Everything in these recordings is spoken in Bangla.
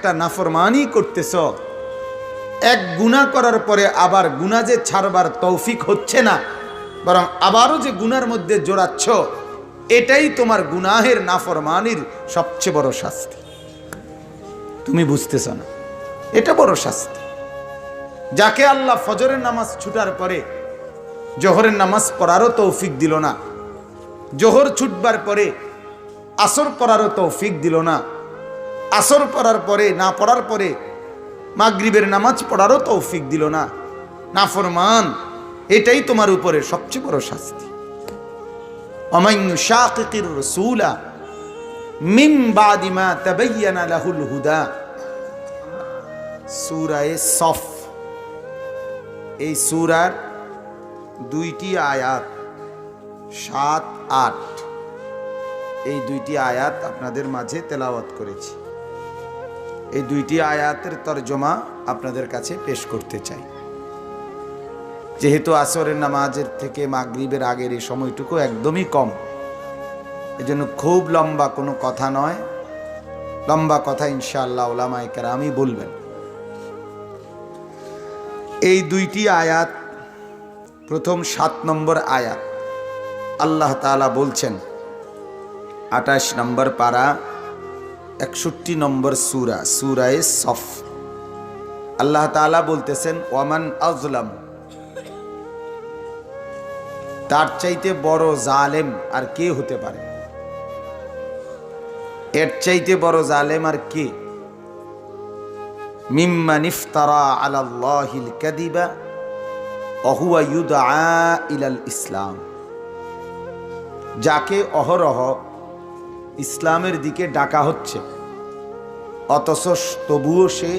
একটা নাফরমানি করতেছ, এক গুনাহ করার পরে আবার গুনাহ যে ছাড়বার তৌফিক হচ্ছে না, বরং আবারও যে গুনার মধ্যে জড়াচ্ছ, এটাই তোমার গুনাহের নাফরমানির সবচেয়ে বড় শাস্তি। তুমি বুঝতেছ না, এটা বড় শাস্তি। যাকে আল্লাহ ফজরের নামাজ ছুটার পরে জোহরের নামাজ পড়ারও তৌফিক দিল না, জোহর ছুটবার পরে আসর পড়ারও তৌফিক দিল না, আসর পড়ার পরে না পড়ার পরে মাগরিবের নামাজ পড়ারও তৌফিক দিল না, নাফরমান, এটাই তোমার উপরে সবচেয়ে বড় শাস্তি। ওমান ইউশাকিকির রাসূলা মিন বাদি মা তাবায়্যানা লাহুল হুদা। সূরা সফ, এই সূরার দুইটি আয়াত ৭, ৮, এই দুইটি আয়াত আপনাদের মাঝে তেলাওয়াত করেছি। এই দুইটি আয়াতের তরজমা আপনাদের কাছে পেশ করতে চাই। যেহেতু আসরের নামাজের থেকে মাগরিবের আগের এই সময়টুকু একদমই কম, এজন্য খুব লম্বা কোনো কথা নয়। লম্বা কথা ইনশাআল্লাহ উলামায়ে কেরামই বলবেন। এই দুইটি আয়াত, প্রথম ৭ নম্বর আয়াত, আল্লাহ তাআলা বলছেন ২৮ নম্বর পারা ৬১ নম্বর সূরা, সূরায়ে সফ। আল্লাহ তাআলা বলতেছেন, ওয়ামান আযলাম, তার চাইতে বড় জালেম আর কে হতে পারে? এর চাইতে বড় জালেম আর কে? মিম্মান ইফতারা আলাল্লাহিল কাযিবা ওয়া হুয়া ইউদআ ইলাল ইসলাম, যাকে অহরহ ইসলামের দিকে ডাকা হচ্ছে, অথচ তবুও সে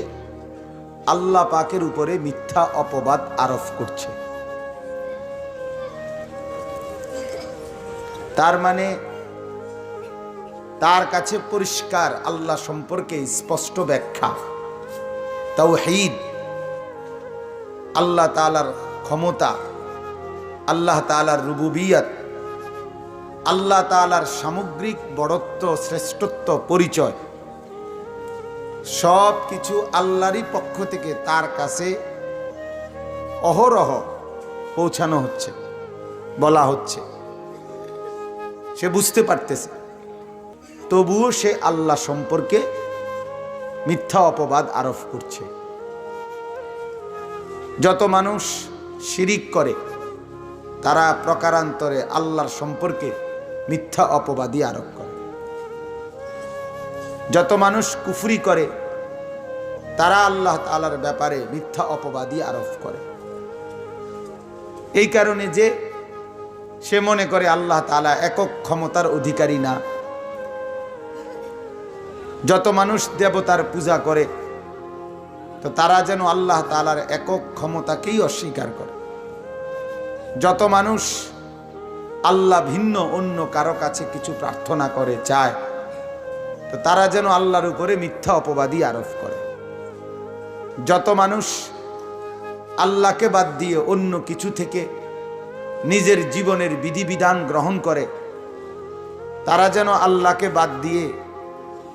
আল্লাহ পাকের উপরে মিথ্যা অপবাদ আরোপ করছে। তার মানে তার কাছে পরিষ্কার আল্লাহ সম্পর্কে স্পষ্ট ব্যাখ্যা, তাওহীদ, আল্লাহ তাআলার ক্ষমতা, আল্লাহ তাআলার রুবুবিয়ত, আল্লাহ তাআলার সামগ্রিক বড়ত্ব, শ্রেষ্ঠত্ব, পরিচয়, সব কিছু আল্লাহরই পক্ষ থেকে তার কাছে অহরহ পৌঁছানো হচ্ছে, বলা হচ্ছে। সে বুঝতে পারতেছে, তবুও সে আল্লাহ সম্পর্কে মিথ্যা অপবাদ আরোপ করছে। যত মানুষ শিরিক করে তারা প্রকারান্তরে আল্লাহর সম্পর্কে মিথ্যা অপবাদই আরোপ করে। যত মানুষ কুফরি করে তারা আল্লাহ তাআলার ব্যাপারে মিথ্যা অপবাদই আরোপ করে। এই কারণে যে সে মনে করে আল্লাহ তাআলা একক ক্ষমতার অধিকারী না। যত মানুষ দেবতার পূজা করে তো তারা যেন আল্লাহ তাআলার একক ক্ষমতাকেই অস্বীকার করে। যত মানুষ আল্লাহ ভিন্ন অন্য কারো কাছে কিছু প্রার্থনা করে, চায়, তো তারা যেন আল্লাহর উপরে মিথ্যা অপবাদই আরোপ করে। যত মানুষ আল্লাহকে বাদ দিয়ে অন্য কিছু থেকে নিজের জীবনের বিধিবিধান গ্রহণ করে, তারা যেন আল্লাহকে বাদ দিয়ে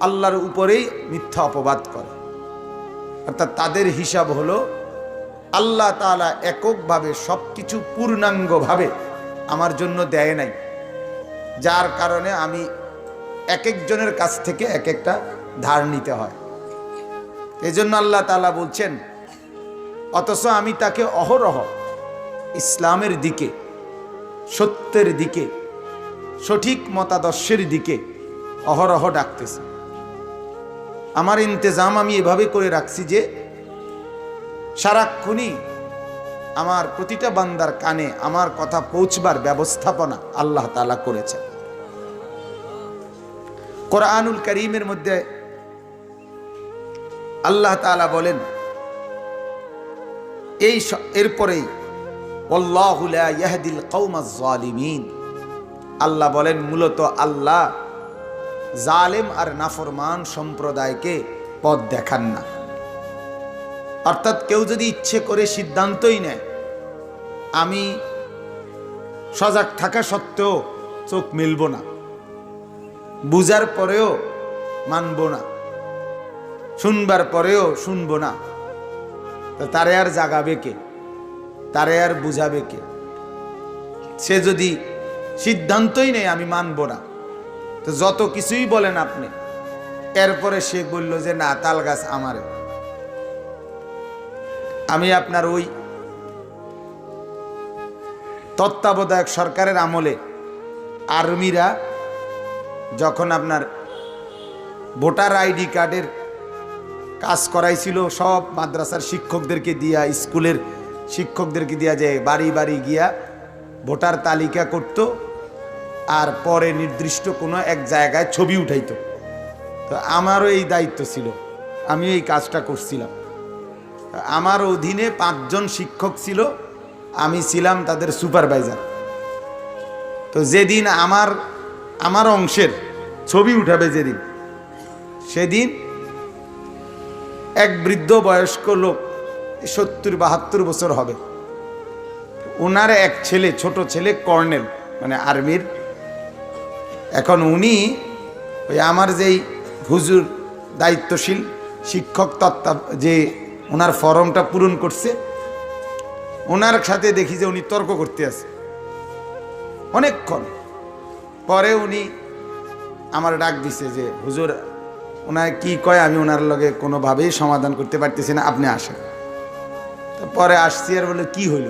আল্লাহর উপরেই মিথ্যা অপবাদ করে। অর্থাৎ তাদের হিসাব হলো আল্লাহ তাআলা এককভাবে সবকিছু পূর্ণাঙ্গভাবে আমার জন্য দেয় নাই, যার কারণে আমি এক একজনের কাছ থেকে এক একটা ধার নিতে হয়। এজন্য আল্লাহ তাআলা বলছেন, অথচ আমি তাকে অহরহ ইসলামের দিকে, সত্যের দিকে, সঠিক মতাদর্শের দিকে অহরহ ডাকতেছি। আমার ইন্তেজাম আমি এভাবে করে রাখছি যে সারাক্ষণই আমার প্রতিটা বান্দার কানে আমার কথা পৌঁছবার ব্যবস্থাপনা আল্লাহ তাআলা করেছেন। কোরআনুল কারীমের মধ্যে আল্লাহ তাআলা বলেন, এরপরেই ওয়াল্লাহু লা ইয়াহদিল কওমাজ জালিমিন, আল্লাহ বলেন মূলত আল্লাহ জালেম আর নাফরমান সম্প্রদায়কে পথ দেখান না। অর্থাৎ কেউ যদি ইচ্ছে করে সিদ্ধান্তই নেয়, আমি সজাগ থাকা সত্ত্বেও চোখ মেলব না, বুঝার পরেও মানব না, শুনবার পরেও শুনবো না, তো তারে আর জাগাবে কে, তারে আর বুঝাবে কে? সে যদি সিদ্ধান্তই নেই আমি মানব না, তো যত কিছুই বলেন আপনি, এরপরে সে বলল যে না তাল গাছ আমারে। আমি আপনার ওই তত্ত্বাবধায়ক সরকারের আমলে আর্মিরা যখন আপনার ভোটার আইডি কার্ডের কাজ করাইছিল, সব মাদ্রাসার শিক্ষকদেরকে দিয়া, স্কুলের শিক্ষকদেরকে দিয়া, যে বাড়ি বাড়ি গিয়া ভোটার তালিকা করত, আর পরে নির্দিষ্ট কোনো এক জায়গায় ছবি উঠাইতো। তো আমারও এই দায়িত্ব ছিল, আমি এই কাজটা করছিলাম। আমার অধীনে 5 জন শিক্ষক ছিল, আমি ছিলাম তাদের সুপারভাইজার। তো যেদিন আমার অংশের ছবি উঠাবে, যেদিন সেদিন এক বৃদ্ধ বয়স্ক লোক, 70-72 বছর হবে, ওনার এক ছেলে, ছোট ছেলে কর্নেল, মানে আর্মির। এখন উনি ওই আমার যেই হুজুর দায়িত্বশীল শিক্ষক যে ওনার ফর্মটা পূরণ করছে, ওনার সাথে দেখি যে উনি তর্ক করতে আছে অনেকক্ষণ। পরে উনি আমার ডাক দিছে যে হুজুর ওনার কি কয় আমি ওনার লগে কোনোভাবেই সমাধান করতে পারতেছি না, আপনি আসেন। তো পরে আসছি, আর বলে কি হইল?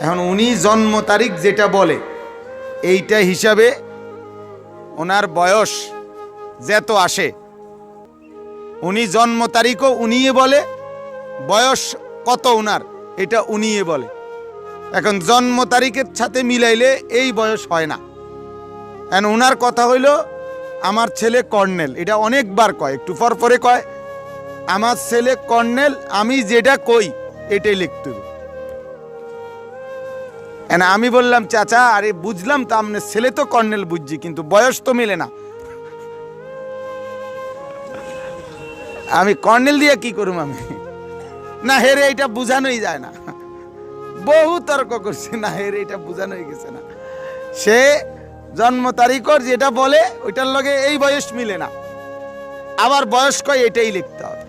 এখন উনি জন্ম তারিখ যেটা বলে এইটা হিসাবে ওনার বয়স যেত আসে, উনি জন্ম তারিখও উনিই বলে, বয়স কত ওনার এটা উনিই বলে। এখন জন্ম তারিখের সাথে মিলাইলে এই বয়স হয় না। এখন ওনার কথা হইল আমার ছেলে কর্নেল, এটা অনেকবার কয়, একটু পর পরে কয় আমার ছেলে কর্নেল, আমি যেটা কই এটাই লিখতে হবে। আমি বললাম চাচা আরে বুঝলাম তো, আপনার ছেলে তো কর্নেল বুঝছি, কিন্তু বয়স তো মেলে না। আমি কর্নেল দিয়ে কি করুম? আমি না হেরে এটা বুঝানোই যায় না, বহু তর্ক করছে, না হেরে এটা বুঝানোই গেছে না। সে জন্ম তারিখর যেটা বলে ওইটার লগে এই বয়স মিলে না, আবার বয়স কয় এটাই লিখতে হবে।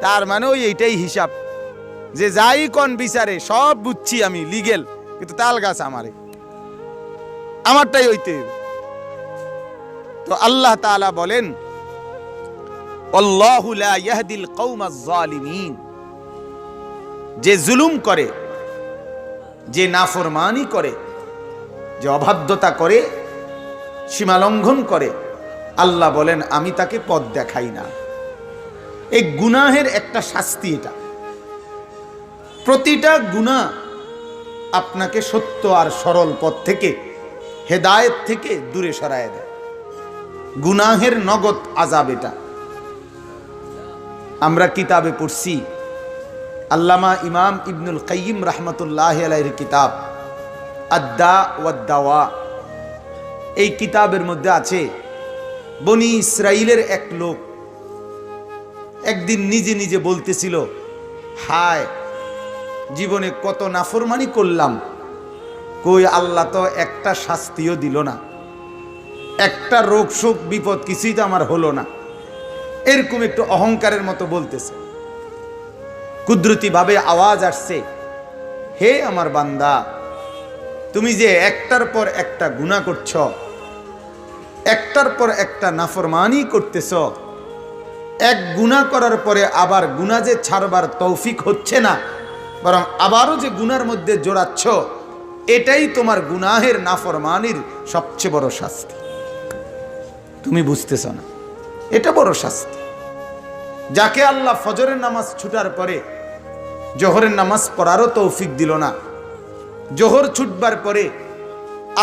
তার মানে ওই এইটাই হিসাব, যে যাই কোন বিচারে সব বুঝছি আমি লিগেল, কিন্তু তাল গাছ আমারটাই হইতে হবে। তো আল্লাহ তাআলা বলেন আল্লাহু লা ইয়াহদিল কওমাজ জালিমিন, যে জুলুম করে, যে নাফরমানি করে, যে অবাধ্যতা করে, সীমালঙ্ঘন করে, আল্লাহ বলেন আমি তাকে পথ দেখাই না। এই গুনাহের একটা শাস্তি এটা। প্রতিটা গুনাহ আপনাকে সত্য আর সরল পথ থেকে, হেদায়েত থেকে দূরে সরায় দেয়। গুনাহের নগদ আযাব এটা। আমরা কিতাবে পড়ছি, আল্লামা ইমাম ইবনুল কাইয়িম রাহমাতুল্লাহি আলাইহির কিতাব আদ-দা ওয়াদ-দাওয়া, এই কিতাবের মধ্যে আছে বনি ইসরাইলের এক লোক একদিন নিজে নিজে বলতেছিল, হায় জীবনে কত নাফরমানি করলাম, কই আল্লাহ তো একটা শাস্তিও দিল না, একটা রোগ শোক বিপদ কিছুই তো আমার হলো না। এরকম একটু অহংকারের মতো বলতেছে। কুদরতি ভাবে আওয়াজ আসছে, হে আমার বান্দা, তুমি যে একটার পর একটা গুনাহ করছ, একটার পর একটা নাফরমানি করতেছ, এক গুনাহ করার পরে আবার গুনাহ যে ছাড়বার তৌফিক হচ্ছে না, বরং আবারও যে গুনার মধ্যে জড়াচ্ছ, এটাই তোমার গুনাহের নাফরমানির সবচেয়ে বড় শাস্তি। তুমি বুঝতেছ না, এটা বড় শাস্তি। যাকে আল্লাহ ফজরের নামাজ ছুটার পরে জোহরের নামাজ পড়ারও তৌফিক দিল না, জোহর ছুটবার পরে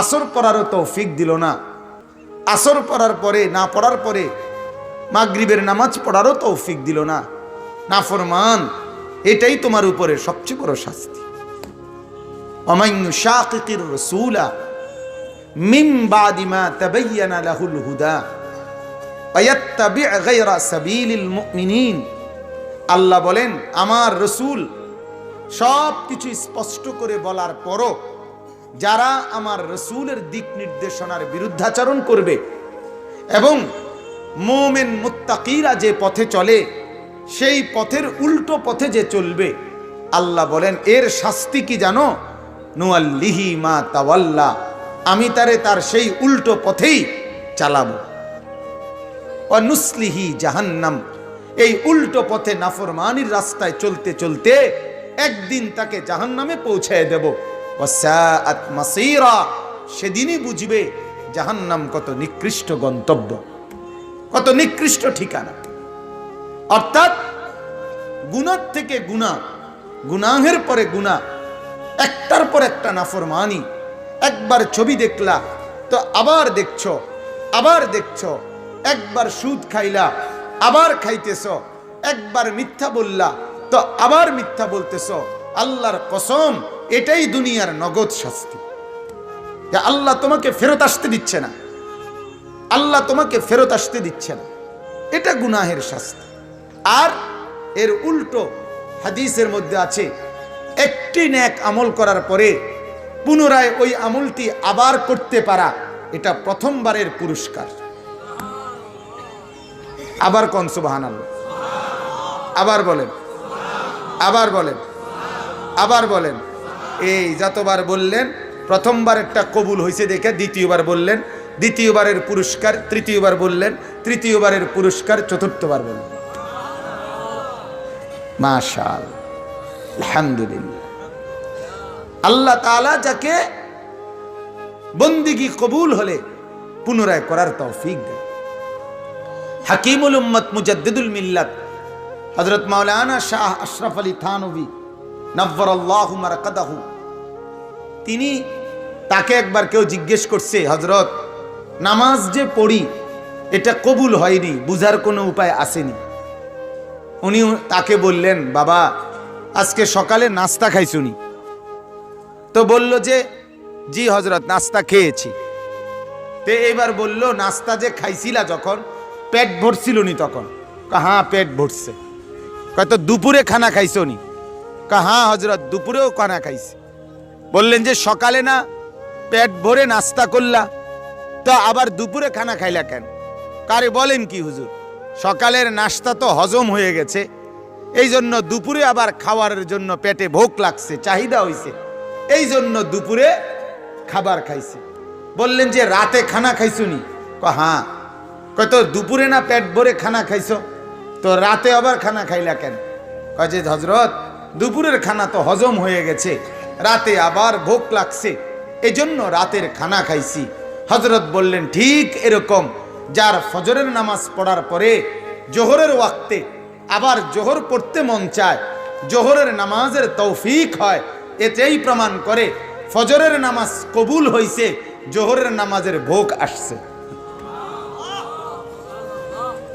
আসর পড়ারও তৌফিক দিল না, আসর পড়ার পরে না পড়ার পরে মাগরিবের নামাজ পড়ারও তৌফিক দিল না, নাফরমান, এটাই তোমার উপরে সবচেয়ে বড় শাস্তি। ওয়ামান ইউশাকিকির রাসূলা মিন বাদি মা তাবায়্যানা লাহুল হুদা ওয়া ইয়াত্তাবি' গায়রা সাবিলিল মুমিনিন, আল্লাহ বলেন আমার রাসূল সব কিছু স্পষ্ট করে বলার পরও যারা আমার রাসূলের দিক নির্দেশনার বিরুদ্ধাচরণ করবে এবং মুমিন মুত্তাকিরা যে পথে চলে সেই পথের উল্টো পথে যে চলবে, আল্লাহ বলেন এর শাস্তি কি জানো? নুয়াল্লিহি মা তাওয়াল্লা, আমি তারে তার সেই উল্টো পথেই চালাবো। ওয়া নুসলিহি জাহান্নাম, এই উল্টো পথে নাফরমানির রাস্তায় চলতে চলতে একদিন তাকে জাহান্নামে পৌঁছায় দেব। ওয়া সাআত মাসীরা, সেদিনই বুঝবে জাহান্নাম কত নিকৃষ্ট গন্তব্য, কত নিকৃষ্ট ঠিকানা। অর্থাৎ গুনাহ থেকে গুনাহ, গুনাহের পরে গুনাহ, একটার পর একটা নাফরমানি। একবার ছবি দেখলা তো আবার দেখছো, আবার দেখছো। একবার সুদ খাইলা আবার খাইতেছ, একবার মিথ্যা বললা তো আবার মিথ্যা বলতেছ। আল্লাহর কসম, এটাই দুনিয়ার নগদ শাস্তি। আল্লাহ তোমাকে ফেরত আসতে দিচ্ছে না, আল্লাহ তোমাকে ফেরত আসতে দিচ্ছে না, এটা গুনাহের শাস্তি। আর এর উল্টো হাদিসের মধ্যে আছে, একটি নেক আমল করার পরে পুনরায় ওই আমলটি আবার করতে পারা, এটা প্রথমবারের পুরস্কার। আবার কোন সুবহানাল্লাহ, আবার বলেন, আবার বলেন, আবার বলেন। এই যতবার বললেন, প্রথমবার একটা কবুল হয়েছে দেখে দ্বিতীয়বার বললেন, দ্বিতীয়বারের পুরস্কার তৃতীয়বার বললেন, তৃতীয়বারের পুরস্কার চতুর্থবার বললেন। মাশাআল্লাহ, আলহামদুলিল্লাহ। আল্লাহ তাআলা যাকে বন্দিগি কবুল হলে পুনরায় করার তৌফিক দেন। হাকিমুল উম্মত মুজাদ্দিদুল মিল্লাত হযরত মাওলানা শাহ আশরাফ আলী থানভী নব্বরাল্লাহু মারকাদাহু, তিনি, তাকে একবার কেউ জিজ্ঞেস করছে, হযরত নামাজ যে পড়ি এটা কবুল হয়নি, বুঝার কোনো উপায় আসেনি। উনি তাকে বললেন, বাবা আজকে সকালে নাস্তা খাইছুনি? তো বলল যে জি হযরত, নাস্তা খেয়েছি। তে এবার বলল, নাস্তা যে খাইছিলা যখন পেট ভরছিল নি তখন? হ্যাঁ পেট ভরছে। কয়তো দুপুরে খানা খাইছো নি? হ্যাঁ হযরত, দুপুরেও খানা খাইছি। বললেন যে সকালে না পেট ভরে নাস্তা করলা, তো আবার দুপুরে খানা খাইলা কেন? কারে বলেন কি হুজুর, সকালের নাস্তা তো হজম হয়ে গেছে, এই জন্য দুপুরে আবার খাওয়ারের জন্য পেটে ভোক লাগছে, চাহিদা হইছে, এই জন্য দুপুরে খাবার খাইছে। বললেন যে রাতে খানা খাইছুনি? হ্যাঁ। কয় তো দুপুরে না পেট ভরে খানা খাইছো, তো রাতে আবার খানা খাইলা কেন? কয় যে হযরত, দুপুরের খানা তো হজম হয়ে গেছে, রাতে আবার ভোক লাগছে, এজন্য রাতের খানা খাইছি। হযরত বললেন, ঠিক এরকম যার ফজরের নামাজ পড়ার পরে জোহরের ওয়াক্তে আবার জোহর পড়তে মন চায়, জোহরের নামাজের তৌফিক হয়, এতেই প্রমাণ করে ফজরের নামাজ কবুল হইছে, জোহরের নামাজের ভোগ আসছে।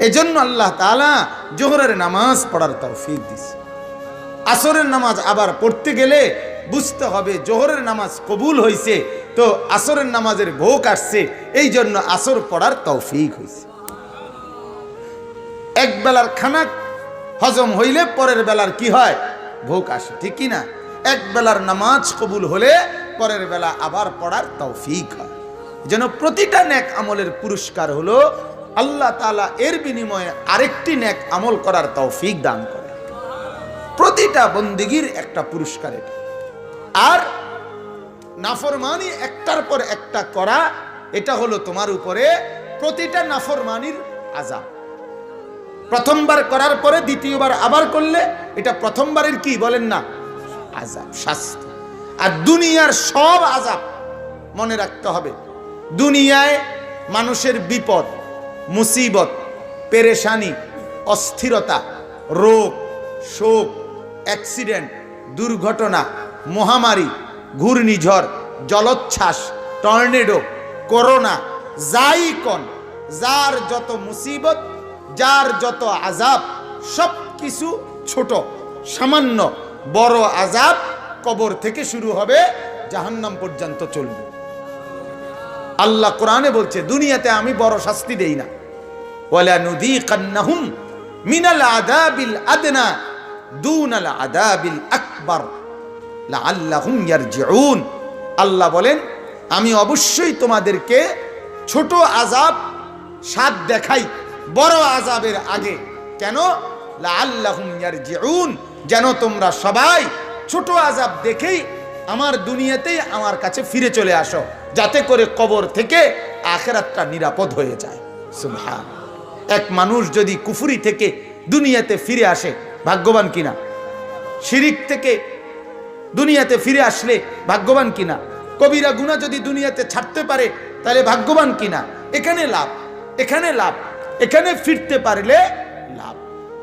এজন্য আল্লাহ তাআলা জোহরের নামাজ পড়ার তৌফিক দিছে। আসরের নামাজ আবার পড়তে গেলে বুঝতে হবে জোহরের নামাজ কবুল হইছে, তো আসরের নামাজের ভোগ আসছে, এই জন্য আসর পড়ার তৌফিক হইছে। এক বেলার খানা হজম হইলে পরের বেলার কি হয়? ভোগ আসে, ঠিক কি না? এক বেলার নামাজ কবুল হলে পরের বেলা আবার পড়ার তৌফিক হয়। যেন প্রতিটা নেক আমলের পুরস্কার হলো আল্লাহ তাআলা এর বিনিময়ে আরেকটি নেক আমল করার তৌফিক দান করে। প্রতিটা বন্দেগীর একটা পুরস্কার এটা। আর নাফরমানি একটার পর একটা করা, এটা হলো তোমার উপরে প্রতিটা নাফরমানির আযাব। প্রথমবার করার পরে দ্বিতীয়বার আবার করলে এটা প্রথমবারের কি বলেন না, আযাব, শাস্তি। আর দুনিয়ার সব আযাব মনে রাখতে হবে। দুনিয়ায় মানুষের বিপদ, মুসিবত, পেরেশানি, অস্থিরতা, রোগ, শোক, অ্যাক্সিডেন্ট, দুর্ঘটনা, মহামারী, ঘূর্ণিঝড়, জলোচ্ছ্বাস, টর্নেডো, করোনা, যাই কোন, যার যত মুসিবত, যার যত আযাব, সব কিছু ছোট, সামান্য। বড় আযাব কবর থেকে শুরু হবে, জাহান্নাম পর্যন্ত চলবে। আল্লাহ কোরআনে বলছে, দুনিয়াতে আমি বড় শাস্তি দেই না। ওয়ালা নুযীকান্নাহুম মিনাল আযাবিল আদনা দুনাল আযাবিল আকবার লাআল্লাহুম ইয়ারজিউন। আল্লাহ বলেন, আমি অবশ্যই তোমাদেরকে ছোট আযাব স্বাদ দেখাই, বড় আযাবের আগে। কেন? লাআল্লাহুম ইয়ারজিউন, যেন তোমরা সবাই ছোট আযাব দেখেই আমার দুনিয়াতেই আমার কাছে ফিরে চলে আসো, যাতে করে কবর থেকে আখিরাতটা নিরাপদ হয়ে যায়। সুবহান। এক মানুষ যদি কুফরি থেকে দুনিয়াতে ফিরে আসে, ভাগ্যবান কিনা? শিরিক থেকে দুনিয়াতে ফিরে আসলে ভাগ্যবান কিনা? কবিরা গুনাহ যদি দুনিয়াতে ছাড়তে পারে তাহলে ভাগ্যবান কিনা? এখানে লাভ, এখানে লাভ, এখানে ফিরতে পারলে লাভ।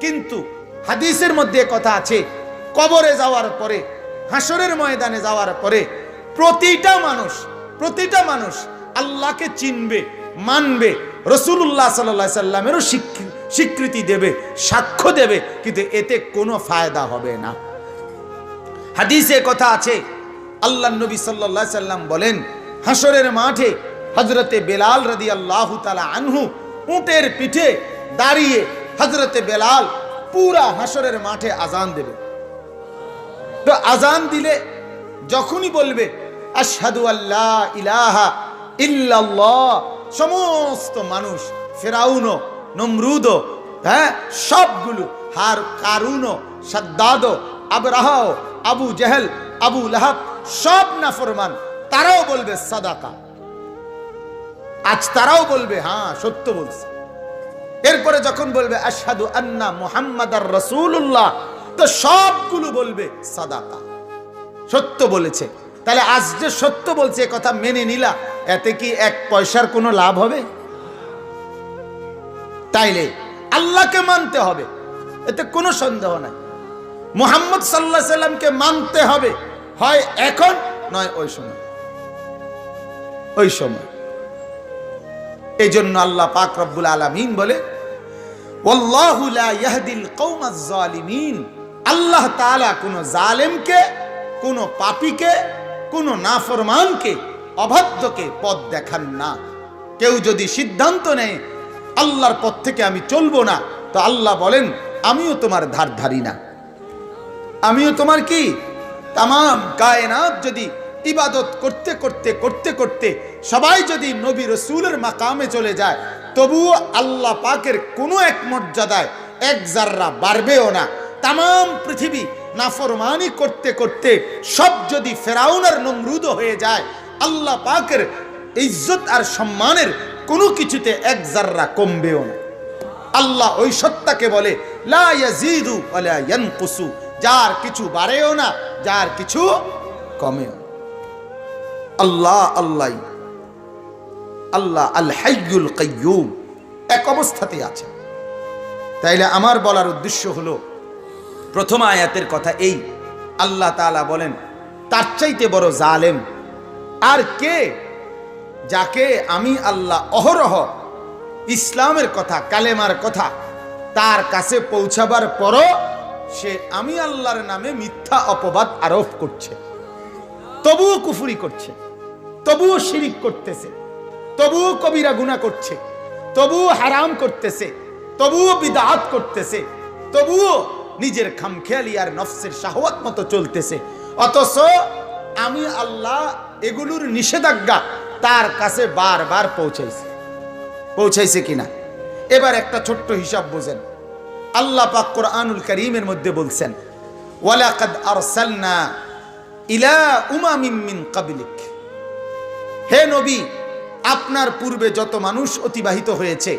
কিন্তু হাদিসের মধ্যে কথা আছে, কবরে যাওয়ার পরে, হাসরের ময়দানে যাওয়ার পরে প্রতিটা মানুষ আল্লাহকে চিনবে, মানবে, রাসূলুল্লাহ সাল্লাল্লাহু আলাইহি সাল্লামেরও স্বীকৃতি দেবে, সাক্ষ্য দেবে, কিন্তু এতে কোনো ফায়দা হবে না। হাদিসে কথা আছে, আল্লাহর নবী সাল্লাল্লাহু আলাইহি সাল্লাম বলেন, হাসরের মাঠে হযরতে বেলাল রাদিয়াল্লাহু তাআলা আনহু উটের পিঠে দাঁড়িয়ে হযরতে বেলাল পুরা হাসরের মাঠে আজান দেবে। তো আজান দিলে যখনই বলবে আশহাদু আল্লা ইলাহা ইল্লাল্লাহ, সমস্ত মানুষ, ফেরাউনও, নমরুদও, সবগুলো, কারুনও, সাদ্দাদও, আবরাহাও, আবু জেহেল, আবু লাহাব, সব নাফরমান, তারাও বলবে সাদাকা। আজ তারাও বলবে হ্যাঁ সত্য বলছে। এরপরে যখন বলবে আশহাদু আন্না মুহাম্মাদার রাসূলুল্লাহ, তো সবগুলো বলবে সাদাকা, সত্য বলেছে। তাহলে আজ যে সত্য বলছে কথা মেনে নিলা, এতে কি এক পয়সার কোনো লাভ হবে? তাইলে আল্লাহকে মানতে হবে, এতে কোনো সন্দেহ নাই। মুহাম্মদ সাল্লাল্লাহু আলাইহি সাল্লামকে মানতে হবে, হয় এখন নয় ওই সময়, ওই সময়। এই জন্য আল্লাহ পাক রব্বুল আলামিন বলে, ওয়াল্লাহু লা ইয়াহদিল কওমাজ জালিমিন, আল্লাহ তাআলা কোন জালেমকে, কোন পাপীকে, কোন নাফরমানকে, অবাধ্যকে পথ দেখান না। কেউ যদি সিদ্ধান্ত নেয় আল্লাহর পথ থেকে আমি চলবো না, তো আল্লাহ বলেন আমিও তোমার ধার ধারি না। আমিও তোমার কি, তামাম কায়নাত যদি ইবাদত করতে করতে করতে করতে সবাই যদি নবী রাসূলের মাকামে চলে যায়, তবুও আল্লাহ পাকের কোনো এক মর্যাদায় এক জাররা বাড়বেও না। তামাম পৃথিবী নাফরমানি করতে করতে সব যদি ফেরাউন আর নমরুদ হয়ে যায়, আল্লাহ পাকের ইজ্জত আর সম্মানের কোনো কিছুতে এক জাররা কমবেও না। আল্লাহ ওই সত্তাকে বলে লা ইয়াজিদু ওয়ালা ইয়ানকুসু, যার কিছু বাড়েও না, যার কিছু কমেও। আল্লাহ আল্লাহ আল্লাহ আল হাইয়ুল কাইয়ুম, এক অবস্থাতেই আছে। তাইলে আমার বলার উদ্দেশ্য হলো, প্রথম আয়াতের কথা এই, আল্লাহ তাআলা বলেন তার চাইতে বড় জালেম আর কে, যাকে আমি আল্লাহ অহরহ ইসলামের কথা, কালেমার কথা তার কাছে পৌঁছাবার পরও সে আমি আল্লাহর নামে মিথ্যা অপবাদ আরোপ করছে, তবুও কুফরি করছে, তবুও শিরিক করতেছে, তবুও কবিরা গুনাহ করছে, তবুও হারাম করতেছে, তবুও বিদআত করতেছে, তবুও নিজের খামখেয়ালি আর নফসের শাহওয়াত মতো চলতেছে। অথচ আমি আল্লাহ এগুলোর নিষেধাজ্ঞা তার কাছে বারবার পৌঁছাইছে কিনা। এবার একটা ছোট্ট হিসাব বোঝেন। আল্লাহ পাক কোরআনুল কারীমের মধ্যে বলছেন, ওয়ালাকাদ আরসালনা ইলা উমামিন মিন ক্বাবলিক, হে নবী আপনার পূর্বে যত মানুষ অতিবাহিত হয়েছে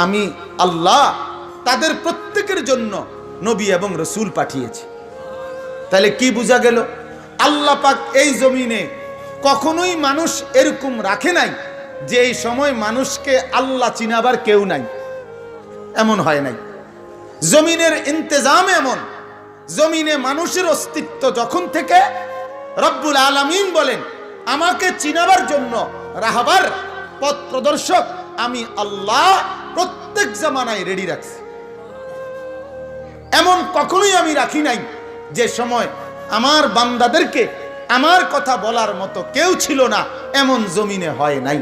আমি আল্লাহ তাদের প্রত্যেকের জন্য নবী এবং রাসূল পাঠিয়েছি। তাহলে কি বোঝা গেল? আল্লাহ পাক এই জমিনে কখনোই মানুষ এরকম রাখে নাই যে এই সময় মানুষকে আল্লাহ চিনাবার কেউ নাই, এমন হয় নাই। জমিনের ইন্তেজাম এমন, জমিনে মানুষের অস্তিত্ব যখন থেকে রব্বুল আলামিন বলেন আমাকে চিনাবার জন্য রাহবার, পথ প্রদর্শক আমি আল্লাহ প্রত্যেক জামানায় রেডি রাখছি। এমন কখনোই আমি রাখি নাই যে সময় আমার বান্দাদেরকে আমার কথা বলার মতো কেউ ছিল না, এমন জমিনে হয় নাই।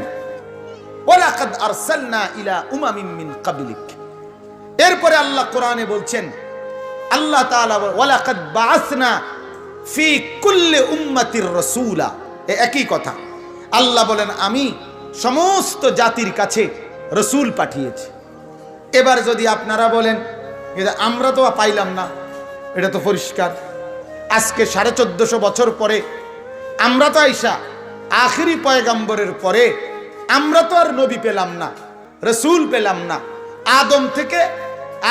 ওয়ালাকাদ আরসালনা ইলা উমামিন মিন ক্বাবলিক। এরপরে আল্লাহ কোরআনে বলছেন, আল্লাহ তাআলা ওয়ালাকাদ বাআসনা ফি কুল্লি উম্মাতির রাসূলা, একই কথা। আল্লাহ বলেন আমি সমস্ত জাতির কাছে রাসূল পাঠিয়েছি। এবার যদি আপনারা বলেন আমরা তো পাইলাম না, এটা তো পরিষ্কার। আজকে 1450 বছর পরে আমরা তো আইসা আখিরি পয়গম্বরের পরে আমরা তো আর নবী পেলাম না, রসুল পেলাম না। আদম থেকে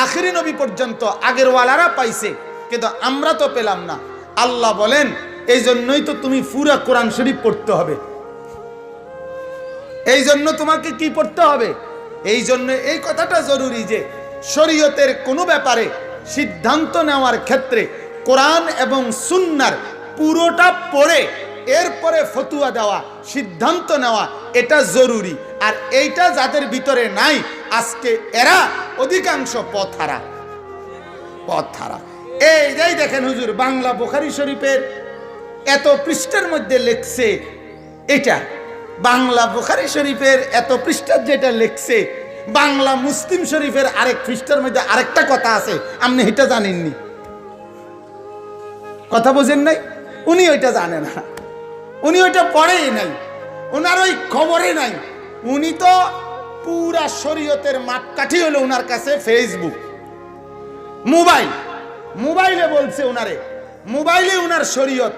আখিরি নবী পর্যন্ত আগের ওয়ালারা পাইছে, কিন্তু আমরা তো পেলাম না। আল্লাহ বলেন এই জন্যই তো তুমি পুরা কোরআন শরীফ পড়তে হবে। এই জন্য তোমাকে কি পড়তে হবে? এই জন্য এই কথাটা জরুরি যে শরীয়তের কোনো ব্যাপারে সিদ্ধান্ত নেওয়ার ক্ষেত্রে কোরআন এবং সুন্নাহর পুরোটা পড়ে এরপরে ফতুয়া দেওয়া, সিদ্ধান্ত নেওয়া, এটা জরুরি। আর এইটা যাদের ভিতরে নাই, আজকে এরা অধিকাংশ পথহারা। এই দেখেন হুজুর, বাংলা বুখারী শরীফের এত পৃষ্ঠার মধ্যে লেখছে, এটা বাংলা বুখারী শরীফের এত পৃষ্ঠার যেটা লেখছে, বাংলা মুসলিম শরীফের আরেক পৃষ্ঠার মধ্যে আরেকটা কথা আছে, আপনি এটা জানেননি? কথা বোঝেন নাই? উনি ওইটা জানে না, উনি ওইটা পড়েই নাই, ওনার ওই খবরে নাই। উনি তো পুরা শরীয়তের মাপকাঠি হলো ওনার কাছে ফেসবুক, মোবাইলে বলছে ওনারে, মোবাইলে উনার শরীয়ত,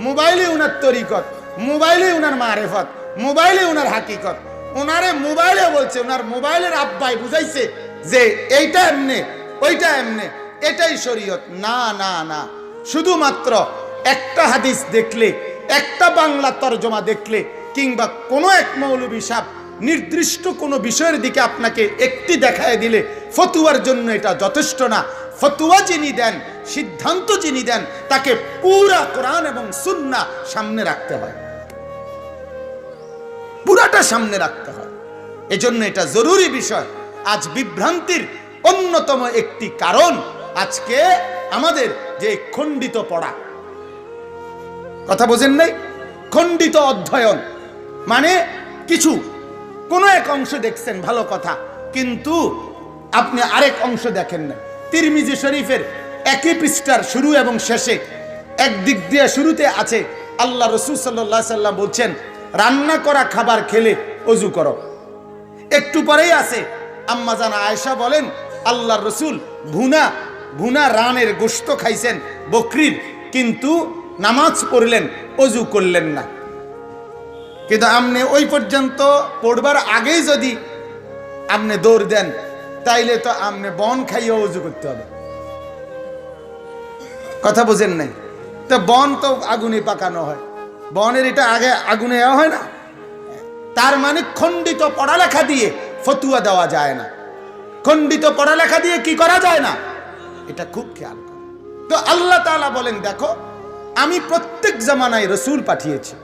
মোবাইলে উনার তরিকত, মোবাইলে উনার মারেফত, মোবাইলে উনার হাকিকত। ওনারে মোবাইলে বলছে, ওনার মোবাইলের আব্বাই বুঝাইছে যে এইটা এমনে, ওইটা এমনে, এটাই শরীয়ত। না না না, শুধুমাত্র একটা হাদিস দেখলে, একটা বাংলা তরজমা দেখলে, কিংবা কোনো এক মৌলবী সাহেব নির্দিষ্ট কোনো বিষয়ের দিকে আপনাকে একটি দেখায় দিলে ফতুয়ার জন্য এটা যথেষ্ট না। ফতুয়া যিনি দেন, সিদ্ধান্ত যিনি দেন, তাকে পুরা কোরআন এবং সুন্নাহ সামনে রাখতে হয়, পুরাটা সামনে রাখতে হয়। এজন্য এটা জরুরি বিষয়। আজ বিভ্রান্তির অন্যতম একটি কারণ আজকে আমাদের যে খণ্ডিত পড়া, কথা বোঝেন নাই? খণ্ডিত অধ্যয়ন মানে কিছু কোন এক অংশ দেখছেন, ভালো কথা, কিন্তু আপনি আরেক অংশ দেখেন না। তিরমিজি শরীফের একই পৃষ্ঠার শুরু এবং শেষে একদিক দিয়ে শুরুতে আছে আল্লাহ রাসূল সাল্লাল্লাহু আলাইহি সাল্লাম বলছেন, রান্না করা খাবার খেলে ওযু করো। একটু পরেই আছে আম্মা জান আয়েশা বলেন, আল্লাহর রাসূল ভুনা রানের গোশত খাইছেন বকরির, কিন্তু নামাজ পড়লেন, ওযু করলেন না। কিন্তু আপনি ওই পর্যন্ত পড়বার আগেই যদি আপনি দৌড় দেন, তাইলে তো আপনি বন খাইয়ে ওযু করতে হবে। কথা বোঝেন নাই? তো বন তো আগুনে পাকানো হয়, বনের এটা আগে আগুনে দেওয়া হয় না। তার মানে খণ্ডিত পড়ালেখা দিয়ে ফতুয়া দেওয়া যায় না, খণ্ডিত পড়ালেখা দিয়ে কি করা যায় না, এটা খুব খেয়াল করো। তো আল্লাহ তাআলা বলেন, দেখো আমি প্রত্যেক জামানায় রসুল পাঠিয়েছি,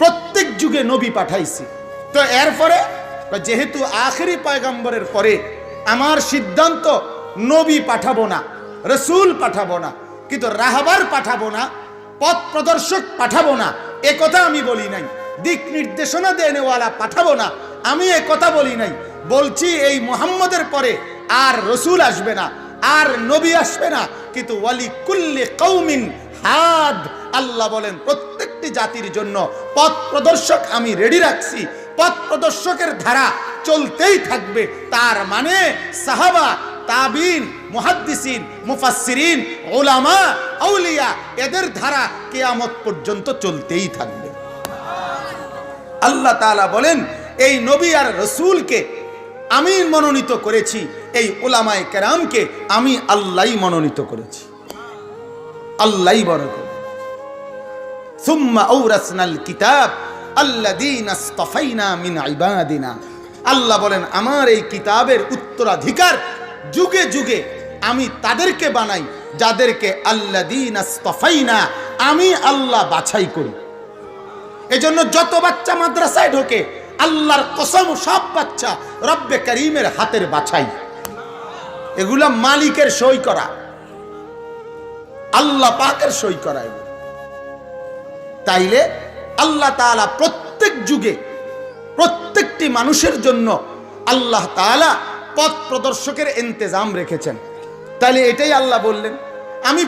প্রত্যেক যুগে নবী পাঠাইছি। তো এরপরে যেহেতু আখেরি পয়গম্বরের পরে আমার সিদ্ধান্ত নবী পাঠাবো না, রসুল পাঠাবো না, কিন্তু রাহবার পাঠাবো না, পথ প্রদর্শক পাঠাবো না, এ কথা আমি বলি নাই। দিক নির্দেশনা দেনেওয়ালা পাঠাবো না, আমি এ কথা বলি নাই। বলছি এই মুহাম্মদের পরে আর রসুল আসবে না, আর নবী আসবে না, কিন্তু ওয়ালি কুল্লি কওমিন হাদ, আল্লাহ বলেন প্রত্যেকটি জাতির জন্য পথ প্রদর্শক আমি রেডি রাখছি। পথ প্রদর্শকের ধারা চলতেই থাকবে। তার মানে সাহাবা, তাবিন, মুহাদ্দিসিন, মুফাসসিরিন, উলামা, আউলিয়া, এদের ধারা কিয়ামত পর্যন্ত চলতেই থাকবে। আল্লাহ তাআলা বলেন এই নবী আর রাসূলকে আমি মনোনীত করেছি, এই উলামায়ে কেরামকে আমি আল্লাহই মনোনীত করেছি, আল্লাহই বড় করে। সুম্মা আওরাসনাল কিতাব আল্লাযীনা ইসতাফাইনা মিন ইবাদিনা, আল্লাহ বলেন আমার এই কিতাবের উত্তরাধিকার যুগে যুগে আমি তাদেরকে বানাই যাদেরকে আল্লাযীনা ইসতাফাইনা, আমি আল্লাহ বাছাই করি। এজন্য যত বাচ্চা মাদ্রাসায় ঢোকে, আল্লাহর কসম সব বাচ্চা রব্বে করিমের হাতের বাছাই, এগুলা মালিকের সই করা, আল্লাহ পাকের সই করা। তাইলে আল্লাহ তাআলা প্রত্যেক যুগে প্রত্যেকটি মানুষের জন্য আল্লাহ তাআলা পথ প্রদর্শকের ইন্তজাম রেখেছেন। তাইলে এটাই আল্লাহ বললেন আমি